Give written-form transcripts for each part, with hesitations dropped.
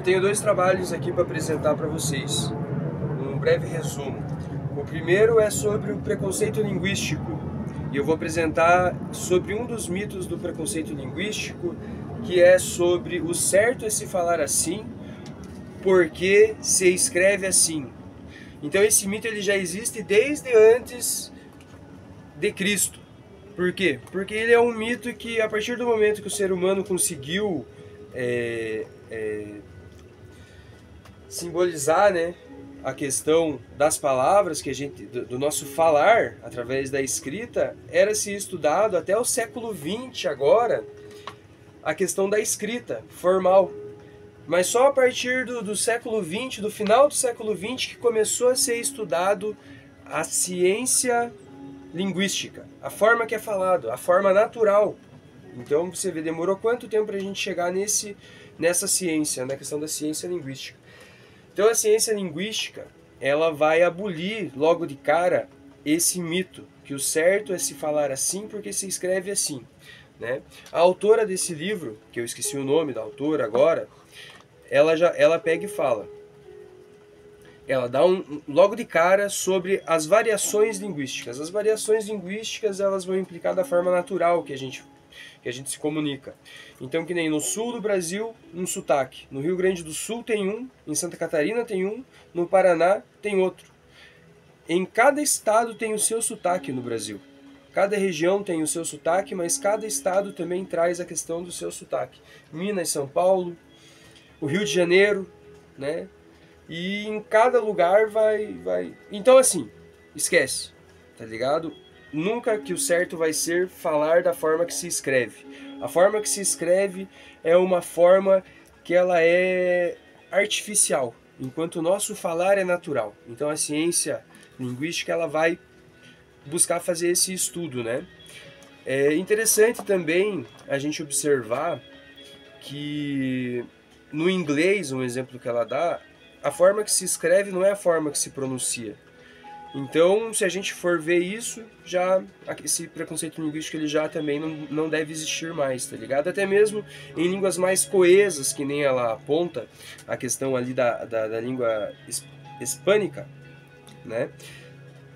tenho dois trabalhos aqui para apresentar para vocês, um breve resumo. O primeiro é sobre o preconceito linguístico, e eu vou apresentar sobre um dos mitos do preconceito linguístico, que é sobre o certo é se falar assim, porque se escreve assim. Então esse mito ele já existe desde antes de Cristo. Por quê? Porque ele é um mito que, a partir do momento que o ser humano conseguiu simbolizar, né, a questão das palavras, que a gente, do nosso falar através da escrita, era se estudado até o século XX agora a questão da escrita formal. Mas só a partir do século XX, do final do século XX, que começou a ser estudado a ciência linguística, a forma que é falado, a forma natural. Então você vê, demorou quanto tempo para a gente chegar nessa ciência, na questão da ciência linguística. Então a ciência linguística, ela vai abolir logo de cara esse mito, que o certo é se falar assim porque se escreve assim, né? A autora desse livro, que eu esqueci o nome da autora agora, ela pega e fala, ela dá logo de cara sobre as variações linguísticas. As variações linguísticas, elas vão implicar da forma natural que a gente se comunica. Então, que nem no sul do Brasil, um sotaque. No Rio Grande do Sul tem um, em Santa Catarina tem um, no Paraná tem outro. Em cada estado tem o seu sotaque no Brasil. Cada região tem o seu sotaque, mas cada estado também traz a questão do seu sotaque. Minas, São Paulo, o Rio de Janeiro, né? E em cada lugar vai... Então assim, esquece, tá ligado? Nunca que o certo vai ser falar da forma que se escreve. A forma que se escreve é uma forma que ela é artificial, enquanto o nosso falar é natural. Então a ciência linguística, ela vai buscar fazer esse estudo, né? É interessante também a gente observar que no inglês, um exemplo que ela dá, a forma que se escreve não é a forma que se pronuncia. Então, se a gente for ver isso, já esse preconceito linguístico ele já também não deve existir mais, tá ligado? Até mesmo em línguas mais coesas, que nem ela aponta, a questão ali da língua hispânica, né?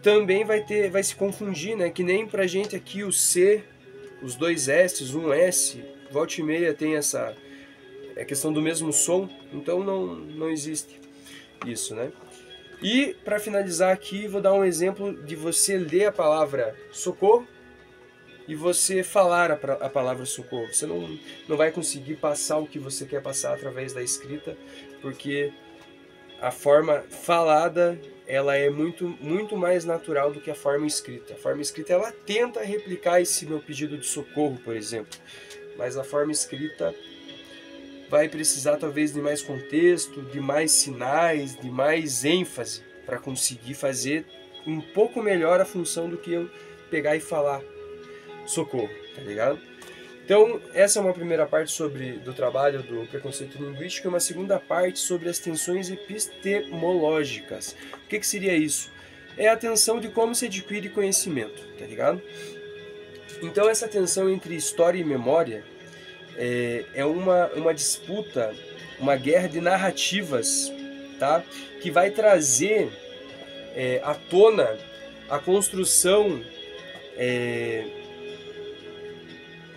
Também vai se confundir, né? Que nem pra gente aqui o C, os dois S's, um S, volta e meia tem essa questão do mesmo som, então não existe isso, né? E para finalizar aqui, vou dar um exemplo de você ler a palavra socorro e você falar a palavra socorro. Você não vai conseguir passar o que você quer passar através da escrita, porque a forma falada ela é muito mais natural do que a forma escrita. A forma escrita ela tenta replicar esse meu pedido de socorro, por exemplo, mas a forma escrita vai precisar talvez de mais contexto, de mais sinais, de mais ênfase para conseguir fazer um pouco melhor a função do que eu pegar e falar socorro, tá ligado? Então, essa é uma primeira parte do trabalho do preconceito linguístico e uma segunda parte sobre as tensões epistemológicas. O que seria isso? É a tensão de como se adquire conhecimento, tá ligado? Então, essa tensão entre história e memória é uma disputa, uma guerra de narrativas, tá? Que vai trazer à tona a construção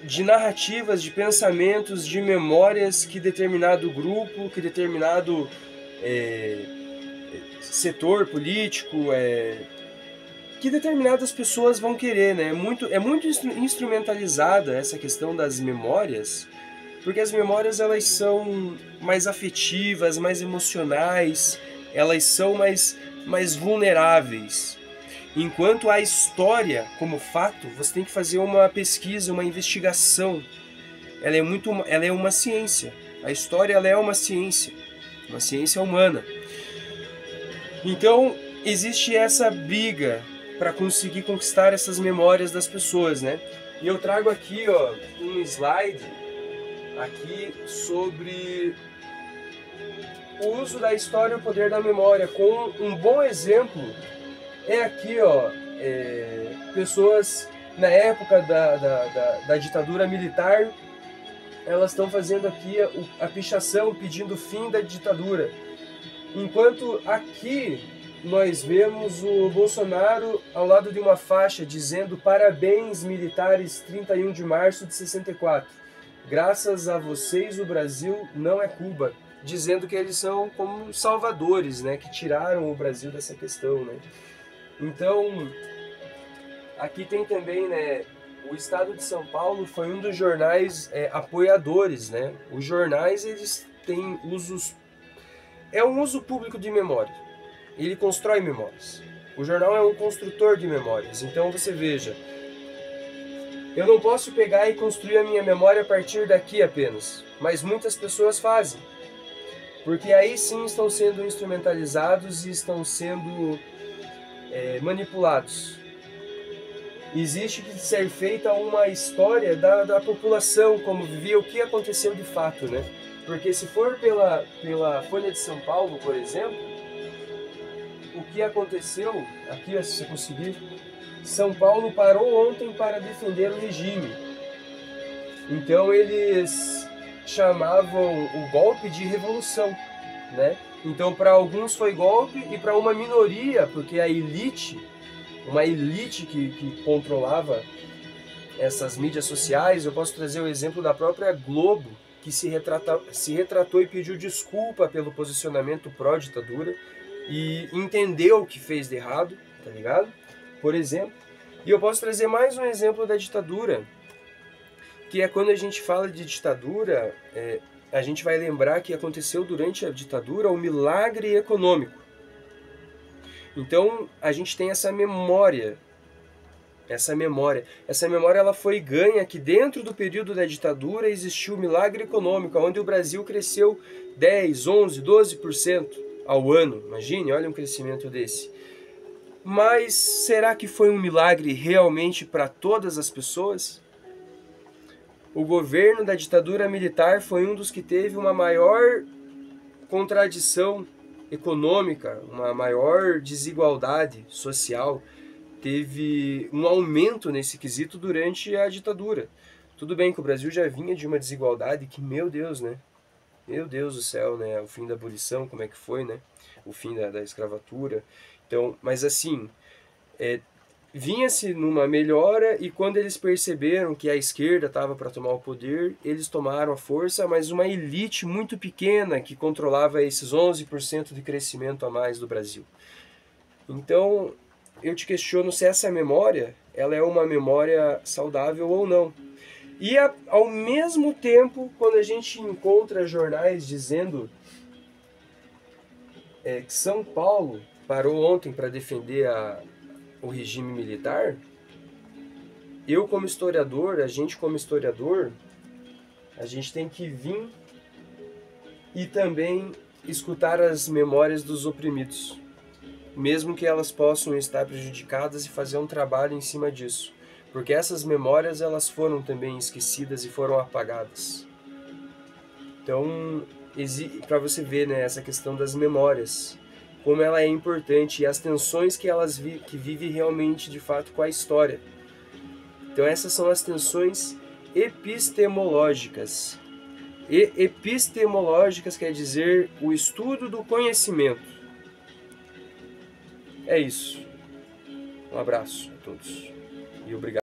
de narrativas, de pensamentos, de memórias que determinado grupo, que determinado setor político, que determinadas pessoas vão querer, né? É muito instrumentalizada essa questão das memórias, porque as memórias elas são mais afetivas, mais emocionais, elas são mais vulneráveis. Enquanto a história, como fato, você tem que fazer uma pesquisa, uma investigação. Ela é uma ciência. A história ela é uma ciência humana. Então, existe essa briga para conseguir conquistar essas memórias das pessoas, né? E eu trago aqui, ó, um slide aqui sobre o uso da história e o poder da memória, com um bom exemplo é aqui, ó, pessoas na época da ditadura militar elas estão fazendo aqui a pichação, pedindo o fim da ditadura. Enquanto aqui nós vemos o Bolsonaro ao lado de uma faixa dizendo parabéns militares 31 de março de 64. Graças a vocês o Brasil não é Cuba. Dizendo que eles são como salvadores, né, que tiraram o Brasil dessa questão, né. Então, aqui tem também, né, o Estado de São Paulo foi um dos jornais apoiadores, né. Os jornais, eles têm usos... É um uso público de memória. Ele constrói memórias. O jornal é um construtor de memórias. Então, você veja, eu não posso pegar e construir a minha memória a partir daqui apenas, mas muitas pessoas fazem. Porque aí sim estão sendo instrumentalizados e estão sendo manipulados. Existe que ser feita uma história da população, como vivia, o que aconteceu de fato, né? Porque se for pela Folha de São Paulo, por exemplo, o que aconteceu, aqui se você conseguir, São Paulo parou ontem para defender o regime. Então eles chamavam o golpe de revolução, né? Então para alguns foi golpe e para uma minoria, porque a elite, uma elite que controlava essas mídias sociais, eu posso trazer o exemplo da própria Globo, que se retratou e pediu desculpa pelo posicionamento pró-ditadura e entendeu o que fez de errado, tá ligado? Por exemplo. E eu posso trazer mais um exemplo da ditadura, que é quando a gente fala de ditadura, a gente vai lembrar que aconteceu durante a ditadura o milagre econômico. Então a gente tem essa memória. Essa memória ela foi ganha que dentro do período da ditadura existiu o milagre econômico, onde o Brasil cresceu 10, 11, 12% ao ano. Imagine, olha um crescimento desse. Mas será que foi um milagre realmente para todas as pessoas? O governo da ditadura militar foi um dos que teve uma maior contradição econômica, uma maior desigualdade social. Teve um aumento nesse quesito durante a ditadura. Tudo bem que o Brasil já vinha de uma desigualdade que, meu Deus, né? Meu Deus do céu, né? O fim da abolição, como é que foi, né? O fim da escravatura. Então, mas assim, vinha-se numa melhora e quando eles perceberam que a esquerda estava para tomar o poder, eles tomaram a força, mas uma elite muito pequena que controlava esses 11% de crescimento a mais do Brasil. Então, eu te questiono se essa memória, ela é uma memória saudável ou não. E ao mesmo tempo, quando a gente encontra jornais dizendo que São Paulo parou ontem para defender o regime militar, eu como historiador, a gente como historiador, a gente tem que vir e também escutar as memórias dos oprimidos, mesmo que elas possam estar prejudicadas, e fazer um trabalho em cima disso, porque essas memórias elas foram também esquecidas e foram apagadas. Então, para você ver, né, essa questão das memórias, como ela é importante e as tensões que elas que vivem realmente de fato com a história. Então essas são as tensões epistemológicas. E epistemológicas quer dizer o estudo do conhecimento. É isso. Um abraço a todos e obrigado.